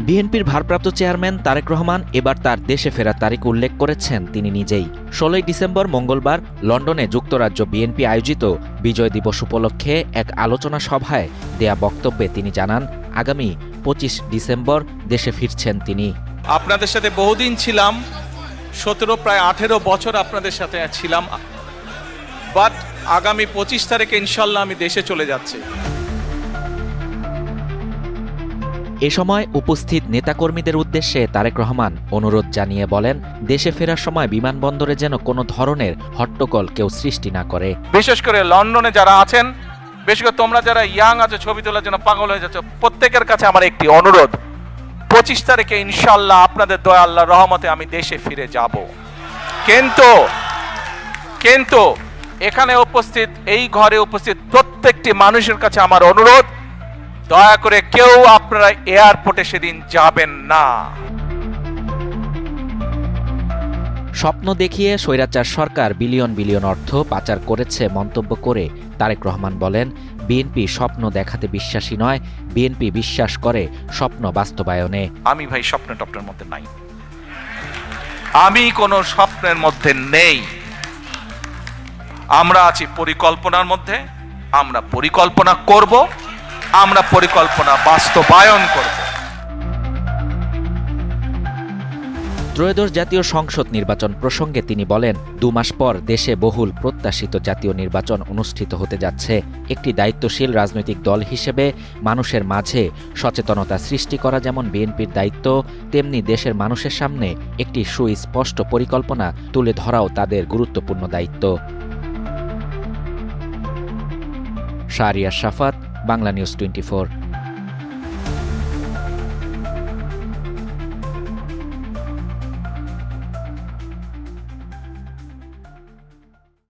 বিএনপির ভারপ্রাপ্ত চেয়ারম্যান তারেক রহমান এবার তার দেশে ফেরার তারিখ উল্লেখ করেছেন তিনি নিজেই। ১৬ ডিসেম্বর মঙ্গলবার লন্ডনে যুক্তরাজ্য বিএনপি আয়োজিত বিজয় দিবস উপলক্ষে এক আলোচনা সভায় দেয়া বক্তব্যে তিনি জানান, আগামী ২৫ ডিসেম্বর দেশে ফিরছেন তিনি। আপনাদের সাথে বহুদিন ছিলাম, ১৭ প্রায় ১৮ বছর আপনাদের সাথে ছিলাম, বাট আগামী ২৫ তারিখে ইনশাল্লাহ আমি দেশে চলে যাচ্ছি। এ সময় উপস্থিত নেতাকর্মীদের উদ্দেশ্যে তারেক রহমান অনুরোধ জানিয়ে বলেন, দেশে ফেরার সময় বিমানবন্দরে যেন কোনো ধরনের হট্টগোল কেউ সৃষ্টি না করে। বিশেষ করে লন্ডনে যারা আছেন, বিশেষ করে তোমরা যারা ইয়াং আছো, ছবি তোলার জন্য পাগল হয়ে যাচ্ছ, প্রত্যেকের কাছে আমার একটি অনুরোধ, ২৫ তারিখে ইনশাল্লাহ আপনাদের দয়া আল্লাহর রহমতে আমি দেশে ফিরে যাব। কিন্তু এখানে উপস্থিত, এই ঘরে উপস্থিত প্রত্যেকটি মানুষের কাছে আমার অনুরোধ, দয়া করে কেউ আপনারা এয়ারপোর্টে সেদিন যাবেন না। স্বপ্ন দেখিয়ে স্বৈরাচার সরকার বিলিয়ন বিলিয়ন অর্থ পাচার করেছে মন্তব্য করে তারেক রহমান বলেন, বিএনপি স্বপ্ন দেখাতে বিশ্বাসী নয়, বিএনপি বিশ্বাস করে স্বপ্ন বাস্তবায়নে। আমি ভাই স্বপ্নের মধ্যে নাই, আমি কোনো স্বপ্নের মধ্যে নেই। আমরা আছি পরিকল্পনার মধ্যে, আমরা পরিকল্পনা করব, আমরা পরিকল্পনা বাস্তবায়ন করব। ত্রয়োদশ জাতীয় সংসদ নির্বাচন প্রসঙ্গে তিনি বলেন, ২ মাস পর দেশে বহুল প্রত্যাশিত জাতীয় নির্বাচন অনুষ্ঠিত হতে যাচ্ছে। একটি দায়িত্বশীল রাজনৈতিক দল হিসেবে মানুষের মাঝে সচেতনতা সৃষ্টি করা যেমন বিএনপির দায়িত্ব, তেমনি দেশের মানুষের সামনে একটি সুস্পষ্ট পরিকল্পনা তুলে ধরাও তাদের গুরুত্বপূর্ণ দায়িত্ব। শাহরিয়ার শাফাত, বাংলা নিউজ 24।